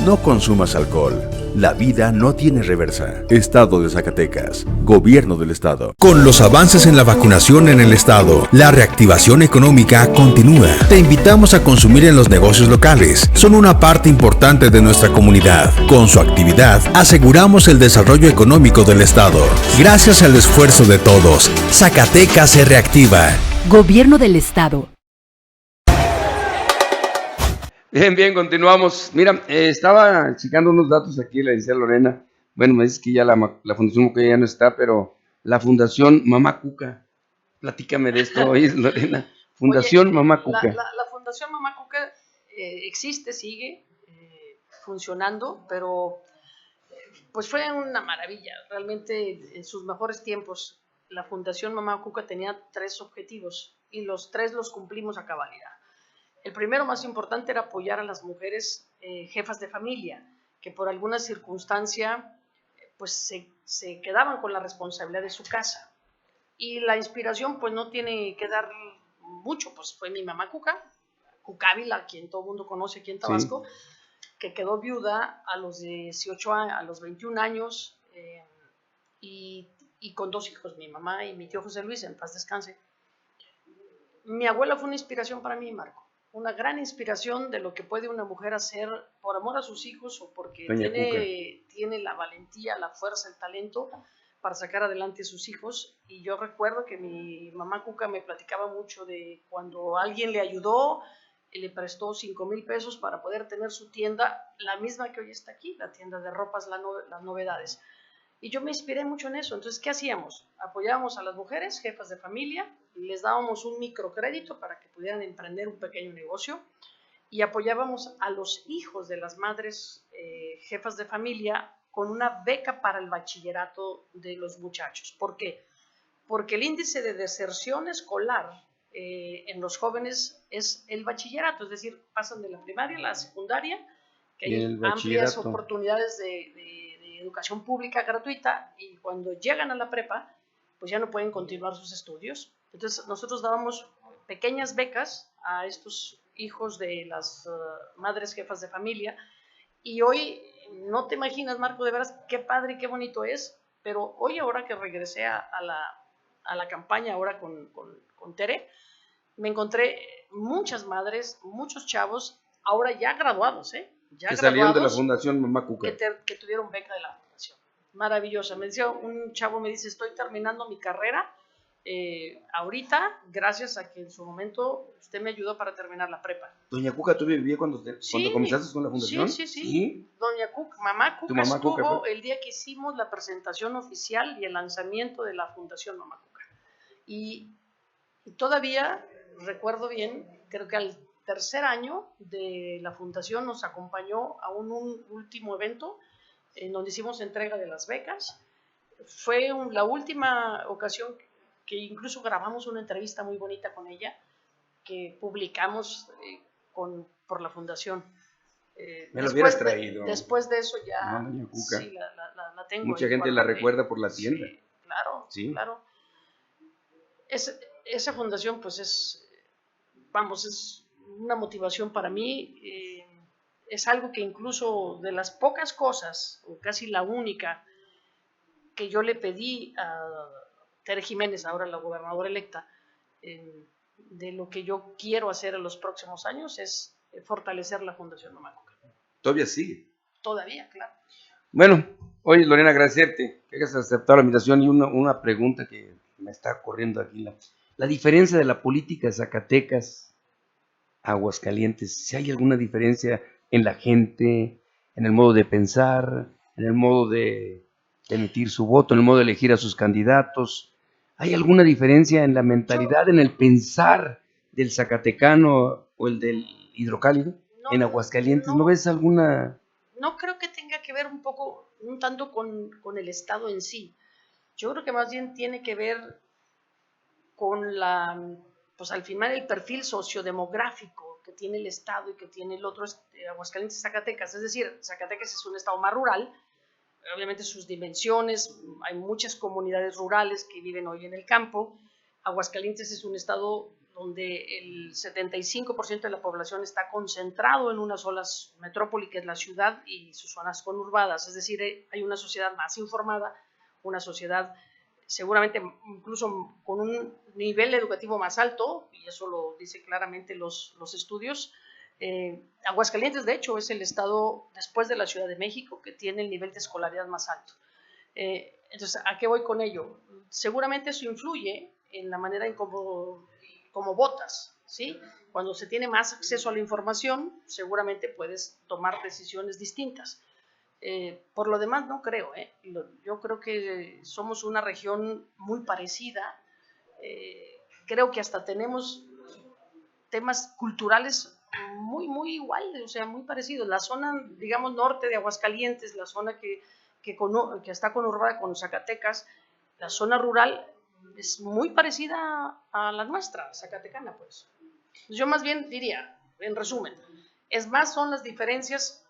No consumas alcohol. La vida no tiene reversa. Estado de Zacatecas. Gobierno del Estado. Con los avances en la vacunación en el Estado, la reactivación económica continúa. Te invitamos a consumir en los negocios locales. Son una parte importante de nuestra comunidad. Con su actividad, aseguramos el desarrollo económico del Estado. Gracias al esfuerzo de todos, Zacatecas se reactiva. Gobierno del Estado. Bien, continuamos. Mira, estaba checando unos datos aquí, la licenciada Lorena. Bueno, me dices que ya la Fundación Mocoya ya no está, pero la Fundación Mamá Cuca. Platícame de esto hoy, Lorena. Fundación Oye, Mamá Cuca. La Fundación Mamá Cuca existe, sigue funcionando, pero pues fue una maravilla. Realmente en sus mejores tiempos la Fundación Mamá Cuca tenía 3 objetivos y los 3 los cumplimos a cabalidad. El primero, más importante, era apoyar a las mujeres jefas de familia, que por alguna circunstancia pues se quedaban con la responsabilidad de su casa. Y la inspiración pues no tiene que dar mucho, pues fue mi mamá Cuca, Cucávila, quien todo el mundo conoce aquí en Tabasco, sí, que quedó viuda a los 18 años, a los 21 años, y con 2 hijos, mi mamá y mi tío José Luis, en paz descanse. Mi abuela fue una inspiración para mí, Marco. Una gran inspiración de lo que puede una mujer hacer por amor a sus hijos o porque tiene la valentía, la fuerza, el talento para sacar adelante a sus hijos. Y yo recuerdo que mi mamá Cuca me platicaba mucho de cuando alguien le ayudó, le prestó 5,000 pesos para poder tener su tienda, la misma que hoy está aquí, la tienda de ropas, las novedades. Y yo me inspiré mucho en eso. Entonces, ¿qué hacíamos? Apoyábamos a las mujeres, jefas de familia, les dábamos un microcrédito para que pudieran emprender un pequeño negocio y apoyábamos a los hijos de las madres jefas de familia con una beca para el bachillerato de los muchachos. ¿Por qué? Porque el índice de deserción escolar en los jóvenes es el bachillerato, es decir, pasan de la primaria a la secundaria, que hay amplias oportunidades de educación pública gratuita, y cuando llegan a la prepa, pues ya no pueden continuar sus estudios. Entonces nosotros dábamos pequeñas becas a estos hijos de las madres jefas de familia, y hoy no te imaginas, Marco, de veras qué padre y qué bonito es. Pero hoy, ahora que regresé a la campaña ahora con Tere, me encontré muchas madres, muchos chavos ahora ya graduados, que salieron de la Fundación Mamá Cuca, que tuvieron beca de la Fundación. Maravillosa. Me decía un chavo, me dice, estoy terminando mi carrera ahorita, gracias a que en su momento usted me ayudó para terminar la prepa. Doña Cuca, ¿tú vivías cuando comenzaste con la Fundación? Sí. Doña Cuca, mamá Cuca estuvo el día que hicimos la presentación oficial y el lanzamiento de la Fundación Mamá Cuca. Y todavía recuerdo bien, creo que al 3er año de la Fundación nos acompañó a un último evento en donde hicimos entrega de las becas. Fue la última ocasión que incluso grabamos una entrevista muy bonita con ella, que publicamos por la Fundación. Me lo hubieras traído. Después de eso ya Doña Cuca. Sí, la tengo. Mucha gente la recuerda por la tienda. Sí, claro. Esa fundación pues es una motivación para mí. Es algo que incluso de las pocas cosas, o casi la única, que yo le pedí a Tere Jiménez, ahora la gobernadora electa, de lo que yo quiero hacer en los próximos años, es fortalecer la Fundación Mamá Cuca. ¿Todavía sigue? Todavía, claro. Bueno, oye, Lorena, agradecerte que hayas aceptado la invitación, y una pregunta que me está corriendo aquí. La diferencia de la política de Zacatecas a Aguascalientes, ¿si hay alguna diferencia en la gente, en el modo de pensar, en el modo de emitir su voto, en el modo de elegir a sus candidatos? ¿Hay alguna diferencia en la mentalidad, en el pensar del zacatecano o el del hidrocálido en Aguascalientes? ¿No ves alguna...? No creo que tenga que ver un tanto con el Estado en sí. Yo creo que más bien tiene que ver con pues al final el perfil sociodemográfico que tiene el Estado y que tiene el otro, Aguascalientes y Zacatecas. Es decir, Zacatecas es un estado más rural, obviamente sus dimensiones, hay muchas comunidades rurales que viven hoy en el campo, Aguascalientes es un estado donde el 75% de la población está concentrado en una sola metrópoli, que es la ciudad y sus zonas conurbadas, es decir, hay una sociedad más informada, una sociedad seguramente incluso con un nivel educativo más alto, y eso lo dicen claramente los estudios. Aguascalientes, de hecho, es el estado, después de la Ciudad de México, que tiene el nivel de escolaridad más alto. Entonces, ¿a qué voy con ello? Seguramente eso influye en la manera en cómo votas, ¿sí? Cuando se tiene más acceso a la información, seguramente puedes tomar decisiones distintas. Por lo demás, no creo, yo creo que somos una región muy parecida, creo que hasta tenemos temas culturales muy iguales, o sea, muy parecidos. La zona, digamos, norte de Aguascalientes, la zona que está conurbada con Zacatecas, la zona rural es muy parecida a la nuestra, zacatecana, pues. Yo más bien diría, en resumen, son las diferencias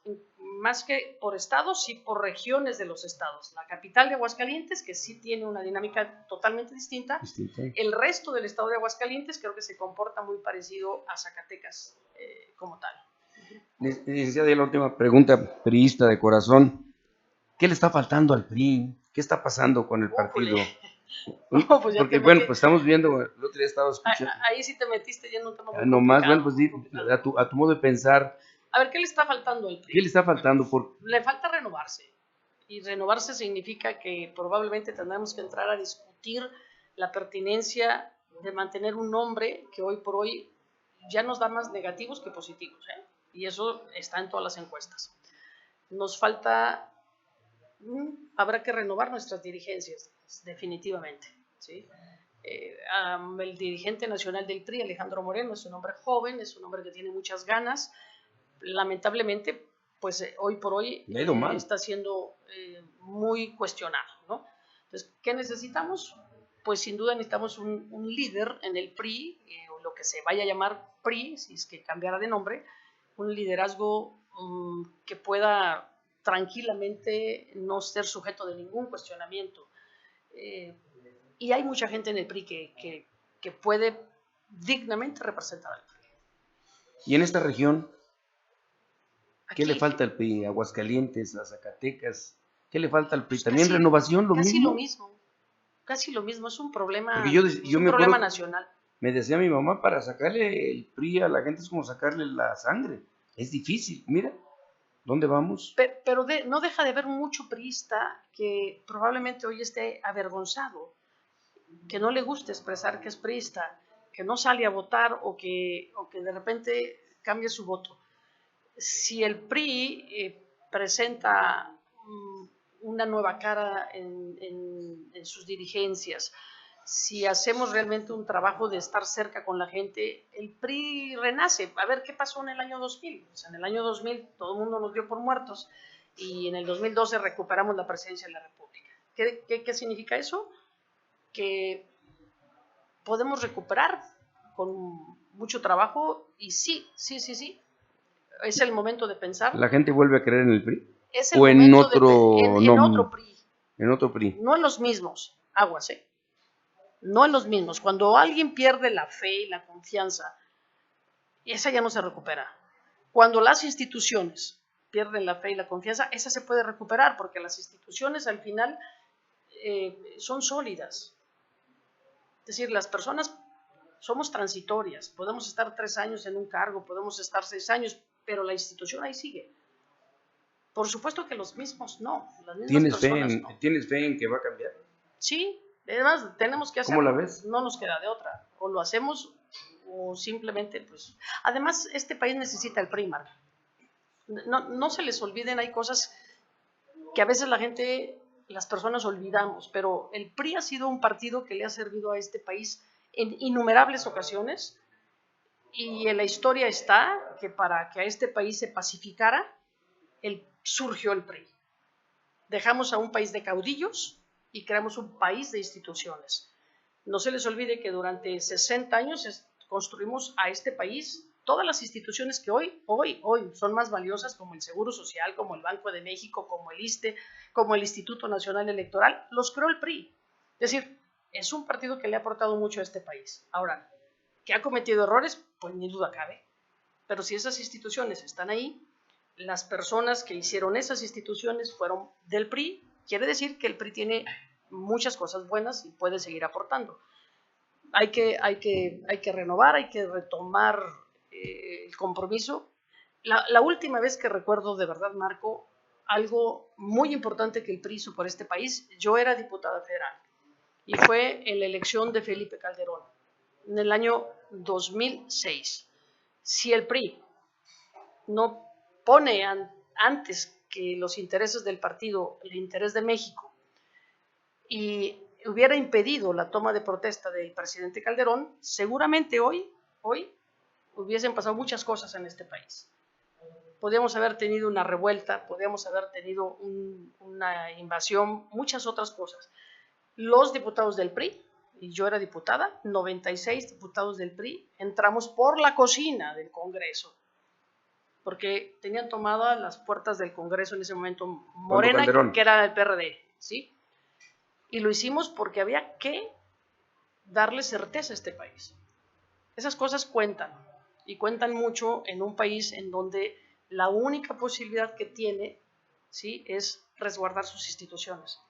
más que por estados, sí por regiones de los estados. La capital de Aguascalientes, que sí tiene una dinámica totalmente distinta. El resto del estado de Aguascalientes creo que se comporta muy parecido a Zacatecas como tal. Licenciada, la última pregunta, priista de corazón. ¿Qué le está faltando al PRI? ¿Qué está pasando con el partido? No, pues porque bueno, pues estamos viendo, el otro día estaba escuchando. Ahí sí te metiste ya en un tema muy nomás, complicado. bueno, pues a tu modo de pensar. A ver, ¿qué le está faltando al PRI? ¿Qué le está faltando? Le falta renovarse. Y renovarse significa que probablemente tendremos que entrar a discutir la pertinencia de mantener un nombre que hoy por hoy ya nos da más negativos que positivos, y eso está en todas las encuestas. Nos falta, habrá que renovar nuestras dirigencias, definitivamente, ¿sí? El dirigente nacional del PRI, Alejandro Moreno, es un hombre joven, es un hombre que tiene muchas ganas. Lamentablemente, pues hoy por hoy está siendo muy cuestionado, ¿no? Entonces, ¿qué necesitamos? Pues sin duda necesitamos un líder en el PRI, o lo que se vaya a llamar PRI, si es que cambiara de nombre, un liderazgo que pueda tranquilamente no ser sujeto de ningún cuestionamiento. Y hay mucha gente en el PRI que puede dignamente representar al PRI. ¿Y en esta región? ¿Qué le falta al PRI? Aguascalientes, a Zacatecas. ¿Qué le falta al PRI? Pues ¿también renovación? Casi lo mismo. Es un problema, problema nacional. Me decía mi mamá, para sacarle el PRI a la gente es como sacarle la sangre. Es difícil. Mira, ¿dónde vamos? Pero no deja de haber mucho priista que probablemente hoy esté avergonzado, que no le gusta expresar que es priista, que no sale a votar o que de repente cambie su voto. Si el PRI presenta una nueva cara en sus dirigencias, si hacemos realmente un trabajo de estar cerca con la gente, el PRI renace. A ver, ¿qué pasó en el año 2000? Pues en el año 2000 todo el mundo nos dio por muertos y en el 2012 recuperamos la presidencia de la República. ¿Qué significa eso? Que podemos recuperar con mucho trabajo y sí. Es el momento de pensar. ¿La gente vuelve a creer en el PRI? Es el ¿O en otro PRI? En otro PRI. No en los mismos, aguas, no en los mismos. Cuando alguien pierde la fe y la confianza, esa ya no se recupera. Cuando las instituciones pierden la fe y la confianza, esa se puede recuperar, porque las instituciones al final son sólidas. Es decir, las personas somos transitorias, podemos estar 3 años en un cargo, podemos estar 6 años, pero la institución ahí sigue. Por supuesto que los mismos no, las mismas personas no. ¿Tienes fe en que va a cambiar? Sí, además tenemos que hacerlo. ¿Cómo la ves? No nos queda de otra, o lo hacemos o simplemente pues... Además, este país necesita el PRI, Marta. No se les olviden, hay cosas que a veces las personas olvidamos, pero el PRI ha sido un partido que le ha servido a este país en innumerables ocasiones, y en la historia está que para que a este país se pacificara, surgió el PRI. Dejamos a un país de caudillos y creamos un país de instituciones. No se les olvide que durante 60 años construimos a este país todas las instituciones que hoy son más valiosas, como el Seguro Social, como el Banco de México, como el ISSSTE, como el Instituto Nacional Electoral, los creó el PRI. Es decir, es un partido que le ha aportado mucho a este país. Ahora, ¿que ha cometido errores? Pues ni duda cabe. Pero si esas instituciones están ahí, las personas que hicieron esas instituciones fueron del PRI, quiere decir que el PRI tiene muchas cosas buenas y puede seguir aportando. Hay que renovar, hay que retomar el compromiso. La última vez que recuerdo de verdad, Marco, algo muy importante que el PRI hizo por este país, yo era diputada federal y fue en la elección de Felipe Calderón en el año 2006. Si el PRI no pone antes que los intereses del partido el interés de México y hubiera impedido la toma de protesta del presidente Calderón, seguramente hoy hubiesen pasado muchas cosas en este país. Podríamos haber tenido una revuelta, podríamos haber tenido una invasión, muchas otras cosas. Los diputados del PRI, y yo era diputada, 96 diputados del PRI, entramos por la cocina del Congreso, porque tenían tomadas las puertas del Congreso en ese momento Morena, que era el PRD, ¿sí? Y lo hicimos porque había que darle certeza a este país. Esas cosas cuentan, y cuentan mucho en un país en donde la única posibilidad que tiene, ¿sí?, es resguardar sus instituciones.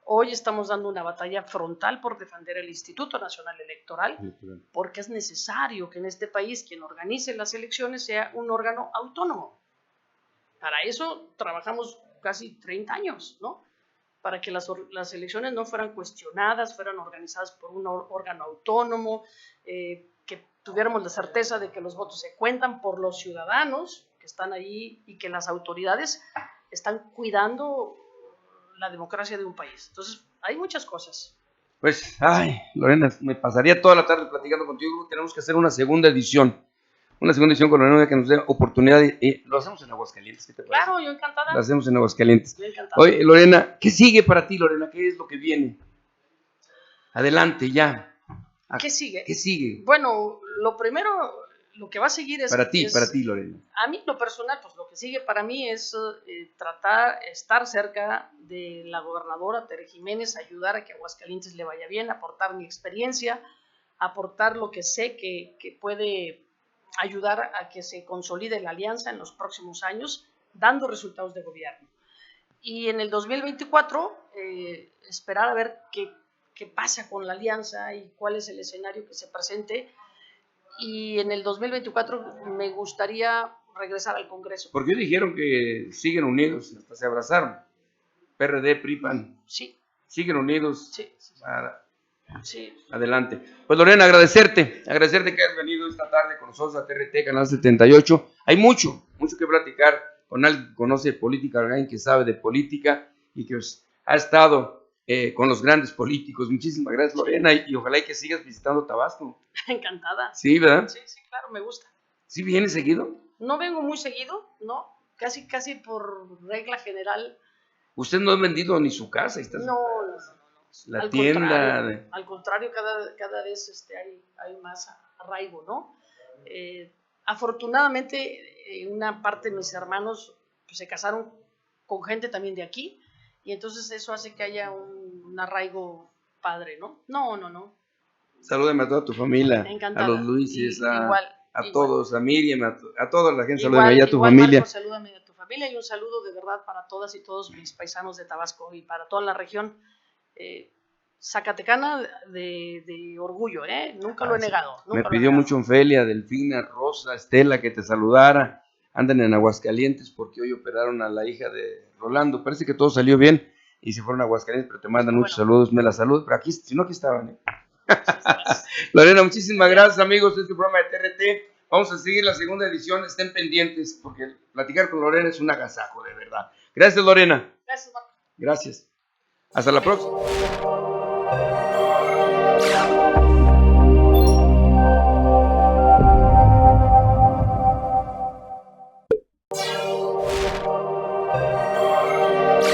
Hoy estamos dando una batalla frontal por defender el Instituto Nacional Electoral, porque es necesario que en este país quien organice las elecciones sea un órgano autónomo. Para eso trabajamos casi 30 años, ¿no? Para que las elecciones no fueran cuestionadas, fueran organizadas por un órgano autónomo, que tuviéramos la certeza de que los votos se cuentan por los ciudadanos que están ahí y que las autoridades están cuidando la democracia de un país. Entonces, hay muchas cosas. Pues, Lorena, me pasaría toda la tarde platicando contigo. Tenemos que hacer una segunda edición con Lorena, que nos dé oportunidad. Lo hacemos en Aguascalientes, ¿qué te parece? Claro, yo encantada. Lo hacemos en Aguascalientes. Yo encantada. Oye, Lorena, ¿qué sigue para ti, Lorena? ¿Qué es lo que viene? Adelante, ya. ¿Qué sigue? ¿Qué sigue? Bueno, lo primero, lo que va a seguir es... Para ti, Lorena. A mí, lo personal, pues lo que sigue para mí es estar cerca de la gobernadora Tere Jiménez, ayudar a que Aguascalientes le vaya bien, aportar mi experiencia, aportar lo que sé que puede ayudar a que se consolide la alianza en los próximos años, dando resultados de gobierno. Y en el 2024, esperar a ver qué pasa con la alianza y cuál es el escenario que se presente. Y en el 2024 me gustaría regresar al Congreso. Porque dijeron que siguen unidos, hasta se abrazaron. PRD, PRI, PAN. Sí. Siguen unidos. Sí. Sí. Adelante. Pues Lorena, agradecerte que hayas venido esta tarde con nosotros a TRT, Canal 78. Hay mucho que platicar con alguien que conoce política, alguien que sabe de política y que ha estado con los grandes políticos. Muchísimas gracias, Lorena, y ojalá que sigas visitando Tabasco. Encantada. Sí, ¿verdad? Sí, claro, me gusta. ¿Sí vienes seguido? No vengo muy seguido, ¿no? Casi por regla general. ¿Usted no ha vendido ni su casa? No. La al tienda. Al contrario, cada vez hay más arraigo, ¿no? Afortunadamente, una parte de mis hermanos pues, se casaron con gente también de aquí, y entonces eso hace que haya un arraigo padre, ¿no? No. Salúdame a toda tu familia. Encantada. A los Luises, igual. Todos, a Miriam, a toda la gente. Igual, salúdame allá a tu familia. Marco, salúdame a tu familia y un saludo de verdad para todas y todos mis paisanos de Tabasco y para toda la región zacatecana de orgullo, nunca lo he negado. Me pidió mucho Ofelia, Delfina, Rosa, Estela que te saludara. Andan en Aguascalientes porque hoy operaron a la hija de Rolando. Parece que todo salió bien y se fueron a Aguascalientes, pero te mandan muchos saludos. Me la saludo, pero aquí, si no, aquí estaban. Lorena, muchísimas gracias, amigos de este programa de TRT. Vamos a seguir la segunda edición, estén pendientes porque platicar con Lorena es un agasajo, de verdad. Gracias, Lorena. Gracias, Marco. Gracias. Hasta la próxima.